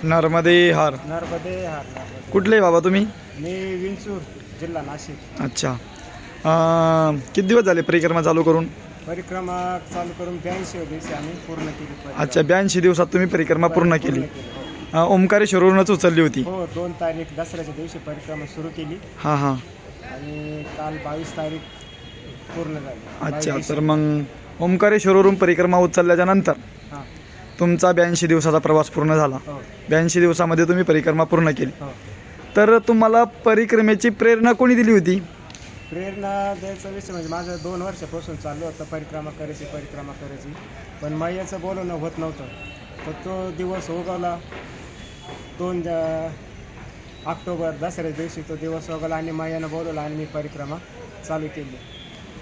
नर्मदे हार. नर्मदे हार. कुठले बाबा तुम्ही? मी विंचूर, जिल्हा नाशिक. अच्छा. किती दिवस झाले परिक्रमा चालू करून? परिक्रमा चालू करून 82 दिवशी आम्ही पूर्ण केली परिक्रमा. अच्छा, 82 दिवसात तुम्ही परिक्रमा पूर्ण केली. हो. ओंकारेश्वरूनच उचलली होती. हो, 2 तारीख दसऱ्याच्या दिवशी परिक्रमा सुरू केली हां हां. आणि काल 22 तारीख पूर्ण झाली. अच्छा, तर मग ओंकारेश्वरवरून परिक्रमा उचलल्याच्या नंतर हां. तुमचा 82 दिवसाचा प्रवास पूर्ण झाला. हो. 82 दिवसामध्ये तुम्ही परिक्रमा पूर्ण केली. हो. तर तुम्हाला परिक्रमेची प्रेरणा कोणी दिली होती? प्रेरणा द्यायचा विषय म्हणजे माझं 2 वर्षापासून चालू होतं परिक्रमा करायची. पण मैयाचं बोलवणं होत नव्हतं. तर तो दिवस उगवला 2 ऑक्टोबर दसऱ्या दिवशी तो दिवस उगवला आणि मैयानं बोलवलं आणि मी परिक्रमा चालू केली.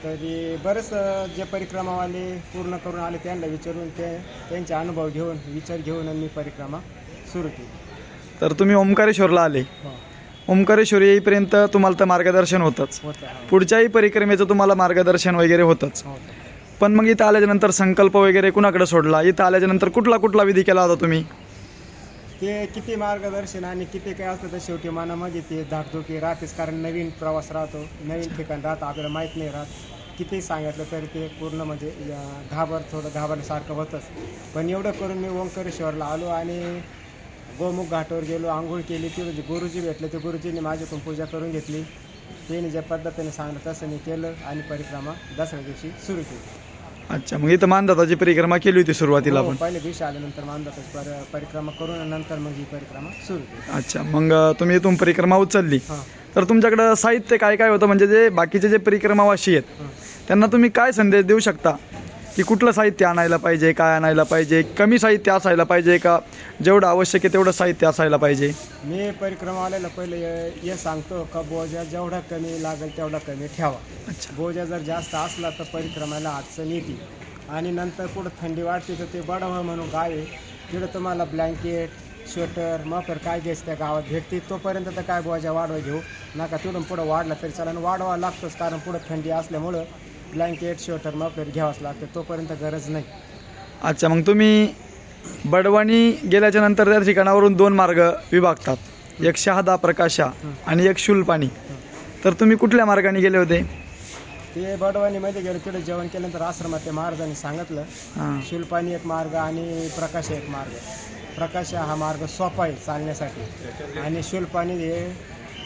तरी बरेच जे परिक्रमावाले पूर्ण करून आले त्यांना विचारून त्यांचे अनुभव घेऊन विचार घेऊन मी परिक्रमा सुरू केली. तर तुम्ही ओंकारेश्वरला आले. हो. ओंकारेश्वर येईपर्यंत तुम्हाला तर मार्गदर्शन होतंच. होतं. पुढच्याही परिक्रमेचं तुम्हाला मार्गदर्शन वगैरे होतंच. पण मग इथं आल्याच्यानंतर संकल्प वगैरे कुणाकडे सोडला? इथं आल्याच्यानंतर कुठला विधी केला होता तुम्ही? ते किती मार्गदर्शन आणि किती काय असतं तर शेवटी मनामध्ये ते धाकधुकी राहतेच, कारण नवीन प्रवास राहतो, नवीन ठिकाण राहतं, आपल्याला माहीत नाही राहत. किती सांगितलं तरी ते पूर्ण म्हणजे थोडं घाबरल्यासारखं होतंच. पण एवढं करून मी ओंकारेश्वरला आलो आणि गोमुख घाटावर गेलो, आंघोळ केली. तिथं जे गुरुजी भेटले ते गुरुजींनी माझ्याकडून पूजा करून घेतली. त्यांनी ज्या पद्धतीने सांगितलं तसं मी केलं आणि परिक्रमा दसऱ्या दिवशी सुरू केली. अच्छा, मग इथं मानदाताची परिक्रमा केली होती सुरुवातीला हो, आपण? पहिल्या दिवशी आल्यानंतर मानदाताची परिक्रमा करून नंतर मग ही परिक्रमा सुरू केली. अच्छा, मग तुम्ही इथून परिक्रमा उचलली. हां. तर तुमच्याकडं साहित्य काय काय होतं? म्हणजे जे बाकीचे जे परिक्रमावासी आहेत त्यांना तुम्ही काय संदेश देऊ शकता की कुठलं साहित्य आणायला पाहिजे, काय आणायला पाहिजे, कमी साहित्य असायला पाहिजे का जेवढं आवश्यक आहे तेवढं साहित्य असायला पाहिजे? मी परिक्रमावाल्याला पहिले हे सांगतो का बोजा जेवढा कमी लागेल तेवढा कमी ठेवा. अच्छा. बोजा जर जास्त असला तर परिक्रमाला अडचण येते आणि नंतर पुढं थंडी वाढते तर ते बडवं म्हणून गाव आहे, तिथं तुम्हाला ब्लँकेट, स्वेटर, मफर काय घ्यायचं त्या गावात भेटते. तोपर्यंत तर काय बोजा वाढवा घेऊ नका, तिथून पुढं वाढला तरी चालेल, वाढवा लागतोच, कारण पुढं थंडी असल्यामुळं ब्लँकेट, स्वेटर, मफलर घ्यावंच लागतं, तोपर्यंत गरज नाही. अच्छा, मग तुम्ही बडवानी गेल्याच्या नंतर त्या ठिकाणावरून 2 मार्ग विभागतात, एक शहादा प्रकाशा आणि एक शूलपाणी. तर तुम्ही कुठल्या मार्गाने गेले होते? ते बडवानीमध्ये गेलं, तिथं जेवण केल्यानंतर आश्रमात ते महाराजांनी सांगितलं हां. शूलपाणी एक मार्ग आणि प्रकाश एक मार्ग. प्रकाश हा मार्ग सोपा आहे चालण्यासाठी आणि शूलपाणी हे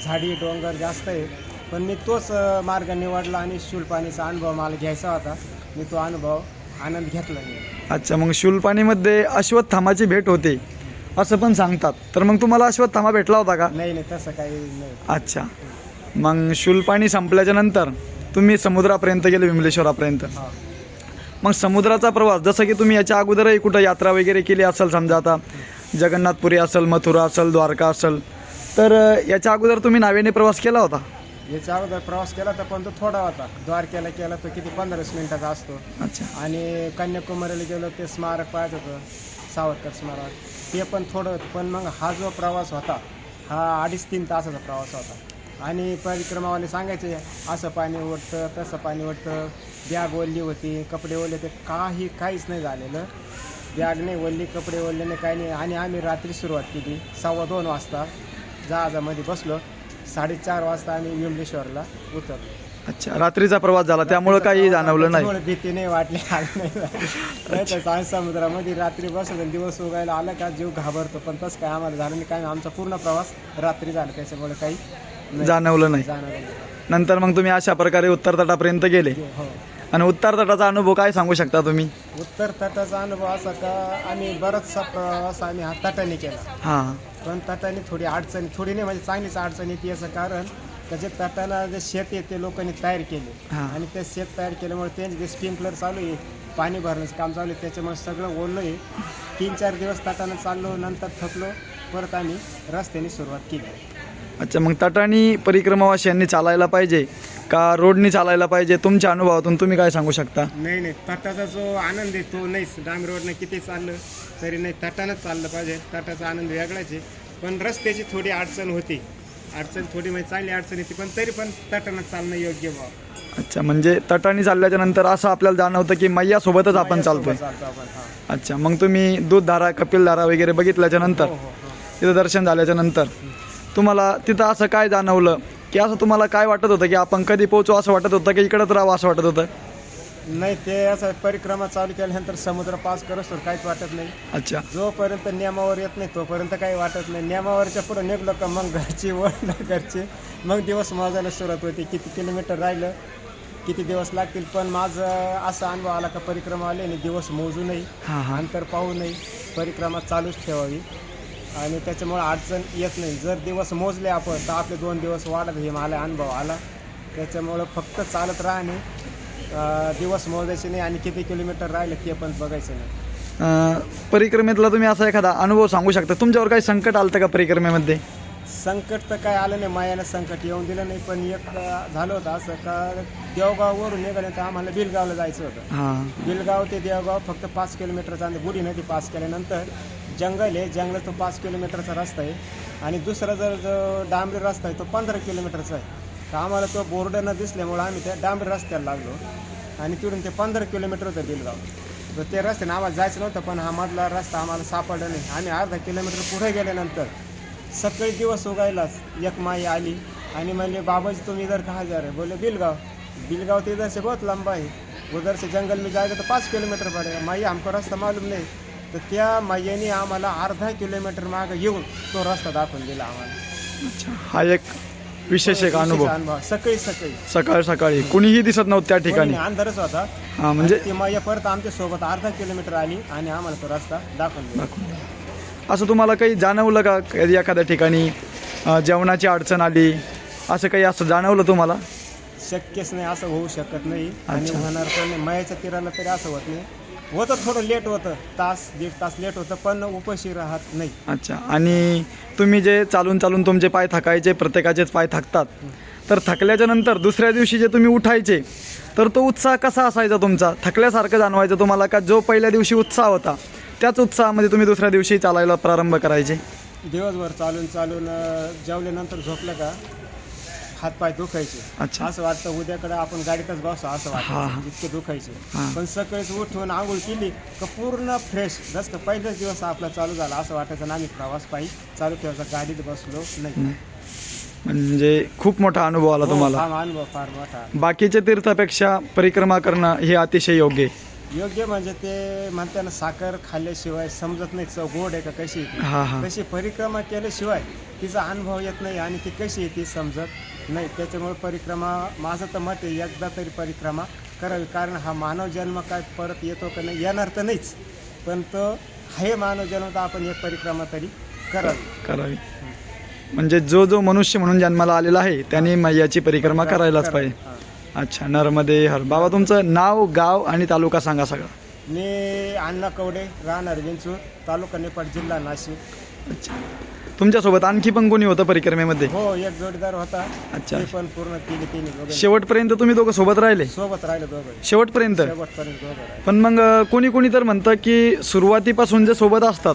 झाडी डोंगर जास्त आहे. पण मी तोच मार्ग निवडला आणि शूलपाणीचा अनुभव मला घ्यायचा होता. मी तो आनंद घेतला मी. अच्छा, मग शूलपाणीमध्ये अश्वत्थामाची भेट होते असं पण सांगतात. तर मग तुम्हाला अश्वत्थामा भेटला होता का? नाही, तसं काही नाही. अच्छा, मग शूलपाणी संपल्याच्या नंतर तुम्ही समुद्रापर्यंत गेले, विमलेश्वरापर्यंत. हां. मग समुद्राचा प्रवास जसं की तुम्ही याच्या अगोदरही कुठं यात्रा वगैरे केली असेल, समजा आता जगन्नाथपुरी असेल, मथुरा असेल, द्वारका असेल, तर याच्या अगोदर तुम्ही नावेने प्रवास केला होता? याच्या अगोदर प्रवास केला तर पण तो थोडा होता. द्वारकेला केला तो किती 15 मिनिटाचा असतो. अच्छा. आणि कन्याकुमारीला गेलो ते स्मारक पाहायचं होतं, सावरकर स्मारक, ते पण थोडं होतं. पण मग हा जो प्रवास होता हा 2.5-3 तासाचा प्रवास होता. आणि परिक्रमावाले सांगायचे असं पाणी ओढतं, तसं पाणी ओढतं, बॅग ओढली होती, कपडे ओढले, ते काहीच नाही झालेलं. बॅग नाही ओढली, कपडे ओढले नाही, काही नाही. आणि आम्ही रात्री सुरुवात केली 2:15 वाजता, जहाजामध्ये बसलो. 4:30 वाजता आम्ही विमलेश्वरला उतरलो. अच्छा, रात्रीचा प्रवास झाला त्यामुळं काही जाणवलं नाही? भीती नाही वाटली, आग नाही झाली. नाही समुद्रामध्ये रात्री बसलो, दिवस उगायला आला का जीव घाबरतो, पण तसं काय आम्हाला झालं नाही. काय आमचा पूर्ण प्रवास रात्री झाला, त्याच्यामुळे काही जाणवलं नाही. नंतर मग तुम्ही अशा प्रकारे उत्तर तटापर्यंत गेले. हो. आणि उत्तर तटाचा अनुभव काय सांगू शकता तुम्ही? उत्तर तटाचा अनुभव असा का आम्ही बराचसा प्रवास आम्ही हा तटाने केला. हां. पण तटाने थोडी नाही म्हणजे चांगलीच अडचण येते. याचं कारण त्याचे तटाला जे शेत आहे ते लोकांनी तयार केले. हां. आणि ते शेत तयार केल्यामुळे त्यांचे जे स्प्रिंकलर चालू आहे, पाणी भरण्याचं काम चालू आहे, त्याच्यामुळे सगळं ओढलं आहे. 3-4 दिवस तटानं चाललो, नंतर थकलो, परत आम्ही रस्त्याने सुरुवात केली. अच्छा, मग तटानी परिक्रमावासियांनी चालायला पाहिजे का रोडनी चालायला पाहिजे? तुमच्या अनुभवातून तुम्ही काय सांगू शकता? नाही, तटाचा जो आनंद आहे तो नाहीच. डांग रोडनं किती चाललं तरी नाही, तटानंच चाललं पाहिजे. तटाचा आनंद वेगळाच आहे. पण रस्त्याची थोडी अडचण होती, थोडी म्हणजे चांगली अडचण येते, पण तरी पण तटानं चालणं योग्य व्हावं. अच्छा, म्हणजे तटानी चालल्याच्या नंतर असं आपल्याला जाणवतं की मैयासोबतच आपण चालतोय. चालतो आपण. अच्छा, मग तुम्ही दूधधारा, कपिलधारा वगैरे बघितल्याच्या नंतर हो. तिथं दर्शन झाल्याच्या नंतर तुम्हाला तिथं असं काय जाणवलं की असं तुम्हाला काय वाटत होतं की आपण कधी पोहोचू असं वाटत होतं की इकडंच राहावं असं वाटत होतं? नाही, ते असं परिक्रमा चालू केल्यानंतर समुद्र पास करत काहीच वाटत नाही. अच्छा. जोपर्यंत नियमावर येत नाही तोपर्यंत काही वाटत नाही. नियमावरच्या पुढे निघलो का मग घरची वळलं घरचे, मग दिवस मोजायला सुरुवात होती. किती किलोमीटर राहिलं, किती दिवस लागतील. पण माझं असा अनुभव आला का परिक्रमा आल्याने दिवस मोजू नये, हां हां. अंतर पाहू नये, परिक्रमा चालूच ठेवावी आणि त्याच्यामुळे अडचण येत नाही. जर दिवस मोजले आपण तर आपले 2 दिवस वाढत, हे मला अनुभव आला. त्याच्यामुळं फक्त चालत राहणे, दिवस मोजायचे नाही आणि किती किलोमीटर राहिले ते पण बघायचं नाही. परिक्रमेतला तुम्ही असा एखादा अनुभव सांगू शकता? तुमच्यावर काही संकट आलं का परिक्रमेमध्ये? संकट तर काय आलं नाही, मायानं संकट येऊन दिलं नाही. पण एक झालं होतं असं का देवगाववरून निघाल्यानंतर आम्हाला बिलगावला जायचं होतं. हां. बिलगाव ते देवगाव फक्त 5 किलोमीटरचा अंतर. बुढी नदी पास केल्यानंतर जंगल आहे, जंगलात तो 5 किलोमीटरचा रस्ता आहे आणि दुसरा जर जो डांबरी रस्ता आहे तो 15 किलोमीटरचा आहे. तर आम्हाला तो बोर्ड न दिसल्यामुळं आम्ही त्या डांबरी रस्त्याला लागलो आणि तिथून ते 15 किलोमीटर होतं बिलगाव. तर ते रस्त्याने आम्हाला जायचं नव्हतं, पण हा मधला रस्ता आम्हाला सापडला नाही. आम्ही अर्धा किलोमीटर पुढे गेल्यानंतर सकाळी दिवस उगायलाच एक माई आली आणि म्हणले, बाबाजी तुम इधर कहाँ जा रहे? बोले बिलगाव. बिलगाव तो इधर से बहुत लंबा है, उधर से जंगल में जाएगा तो 5 किलोमीटर पड़ेगा. माई हमको रास्ता मालूम नाही. तर त्या माईने आम्हाला अर्धा किलोमीटर मागं येऊन तो रस्ता दाखवून दिला आम्हाला. अच्छा. हा एक विशेष एक अनुभव. सकाळी सकाळी कुणीही दिसत नव्हतं त्या ठिकाणी. अंधारच होता. हां, म्हणजे ती माई परत आमच्या सोबत अर्धा किलोमीटर आली आणि आम्हाला तो रस्ता दाखवून दिला. असं तुम्हाला काही जाणवलं का कधी एखाद्या ठिकाणी जेवणाची अडचण आली, असं काही असं जाणवलं तुम्हाला? शक्यच नाही, असं होऊ शकत नाही आणि अच्छा. होणार पण नाही. मायाच्या तीराला तरी असं होत नाही. होतं थोडं लेट होतं, दीड तास लेट होतं, पण उपाशी राहत नाही. अच्छा. आणि तुम्ही जे चालून तुमचे पाय थकायचे, प्रत्येकाचेच पाय थकतात, तर थकल्याच्या नंतर दुसऱ्या दिवशी जे तुम्ही उठायचे तर तो उत्साह कसा असायचा तुमचा? थकल्यासारखं जाणवायचं तुम्हाला का जो पहिल्या दिवशी उत्साह होता त्याच उत्साहामध्ये तुम्ही दुसऱ्या दिवशी चालायला प्रारंभ करायचे? दिवसभर चालून जेवल्यानंतर झोपलं का हातपाय दुखायचे. अच्छा. असं वाटतं उद्याकडे आपण गाडीतच बसू असं वाटतं, इतके दुखायचे. पण सकाळीच उठून आंघोळ केली का पूर्ण फ्रेश, जसं पहिलाच दिवस आपला चालू झाला असं वाटायचं ना. आम्ही प्रवास पायी चालू ठेवायचा, गाडीत बसलो नाही. म्हणजे खूप मोठा अनुभव आला तुम्हाला. हा अनुभव फार मोठा. बाकीच्या तीर्थापेक्षा परिक्रमा करणं हे अतिशय योग्य आहे. योग्य म्हणजे ते म्हणते ना, साखर खाल्ल्याशिवाय समजत नाही चव गोड आहे का कशी आहे. हां हां. तशी परिक्रमा केल्याशिवाय तिचा अनुभव येत नाही आणि ती कशी आहे ती समजत नाही. त्याच्यामुळे परिक्रमा, माझं तर मत आहे, एकदा तरी परिक्रमा करावी. कारण हा मानव जन्म काय परत येतो का नाही, येणार तर नाहीच, पण तो हे मानव जन्म तर आपण एक परिक्रमा तरी करावी. म्हणजे जो मनुष्य म्हणून जन्माला आलेला आहे त्याने मैयाची परिक्रमा करायलाच पाहिजे. अच्छा. नर्मदे हर. बाबा तुमचं नाव, गाव आणि तालुका सांगा सगळा. मी अण्णा कवडे, राहणार विंचूर, तालुका निपाट, जिल्हा नाशिक. अच्छा. तुमच्यासोबत आणखी पण कोणी होतं परिक्रमेमध्ये? हो, एक जोडीदार होता. अच्छा. ते पण पूर्ण तिन्ही शेवटपर्यंत तुम्ही दोघं सोबत राहिले? सोबत राहिले दोघं. शेवटपर्यंत? दोघं. पण मग कोणी तर म्हणतं की सुरुवातीपासून जे सोबत असतात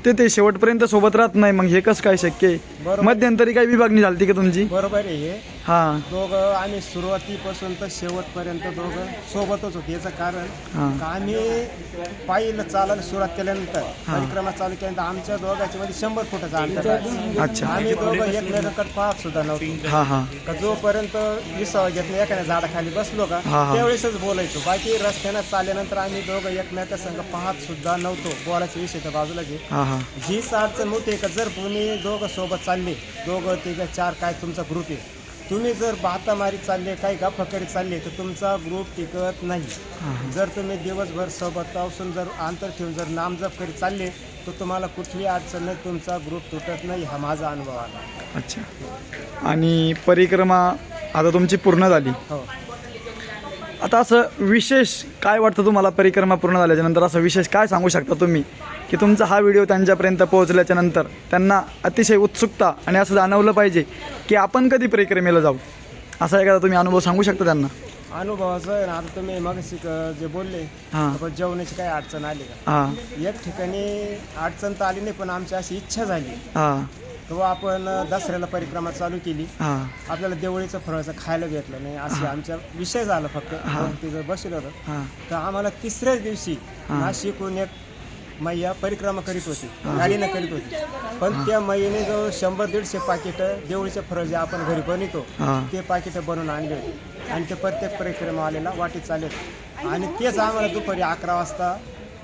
ते शेवटपर्यंत सोबत राहत नाही. मग हे कसं काय शक्य आहे? मध्यंतरी काही विभागणी झाली का तुमची? बरोबर आहे हे. हां. दोघं आम्ही सुरुवातीपासून तर शेवटपर्यंत दोघं सोबतच होते. याचं कारण का आम्ही पायीला चालायला सुरुवात केल्यानंतर, परिक्रमा चालू केल्यानंतर आमच्या दोघांच्या मध्ये 100 फुटाचा अंतर आहे. अच्छा. आम्ही दोघं एकमेकांकडे पाहत सुद्धा नव्हतो. हां हां. का जोपर्यंत विसावा घेत नाही, एखाद्या झाडाखाली बसलो का त्यावेळेसच बोलायचो. बाकी रस्त्यानं चालल्यानंतर आम्ही दोघं एकमेकांसंग पाहत सुद्धा नव्हतो. बोलायचे विषय तर बाजूला घे. हीच अडचण मोठी आहे का जर तुम्ही दोघं सोबत चालले, 2, 3, 4 काय तुमचा ग्रुप आहे, तुम्ही जर बातामारी चालले, काही गप्पा करीत चालले तर तुमचा ग्रुप टिकत नाही. जर तुम्ही दिवसभर सोबत असून जर अंतर ठेवून जर नामजप करीत चालले तर तुम्हाला कुठली अडचण नाही, तुमचा ग्रुप तुटत नाही. हा माझा अनुभव आला. अच्छा. आणि परिक्रमा आता तुमची पूर्ण झाली. हो. आता असं विशेष काय वाटतं तुम्हाला परिक्रमा पूर्ण झाल्याच्या नंतर? असं विशेष काय सांगू शकता तुम्ही की तुमचा हा व्हिडिओ त्यांच्यापर्यंत पोहोचल्याच्या नंतर त्यांना अतिशय उत्सुकता आणि असं जाणवलं पाहिजे की आपण कधी परिक्रमेला जाऊ, असा एखादा तुम्ही अनुभव सांगू शकता त्यांना? अनुभवाचं आहे ना, आता तुम्ही मगाशी जे बोलले जेवणाची काही अडचण आली का? एक ठिकाणी अडचण तर आली नाही, पण आमची अशी इच्छा झाली तेव्हा आपण दसऱ्याला परिक्रमा चालू केली. आपल्याला देवळीचं फळाचं खायला भेटलं नाही, असे आमचा विषय झाला. फक्त तिथं बसलो होतं तर आम्हाला तिसऱ्याच दिवशी नाशिकहून एक मैया परिक्रमा करीत होती, गाडीनं करीत होती. पण त्या मैयाने जो 100-150 पाकिटं देवळीचे फरं जे आपण घरी बनवतो हां. ते पाकिटं बनवून आणले होते आणि ते प्रत्येक परिक्रमावाल्याला वाटीत चालले होते. आणि तेच आम्हाला दुपारी 11 वाजता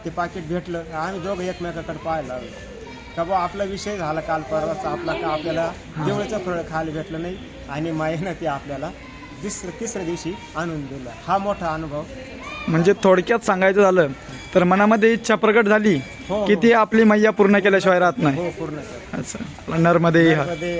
ते पाकिट भेटलं. आम्ही दोघं एकमेकाकडे पाहायला लागलो का बा आपला विषय झाला काल परवाचा, आपल्याला देवळीचं फळं खायला भेटलं नाही आणि मायेनं ते आपल्याला तिसऱ्या दिवशी आणून दिलं. हा मोठा अनुभव. म्हणजे थोडक्यात सांगायचं झालं तर मनामध्ये इच्छा प्रकट झाली हो, की ती आपली मैया पूर्ण केल्याशिवाय राहत नाही. हो पूर्ण अच्छा, नर्मदे हा. मध्ये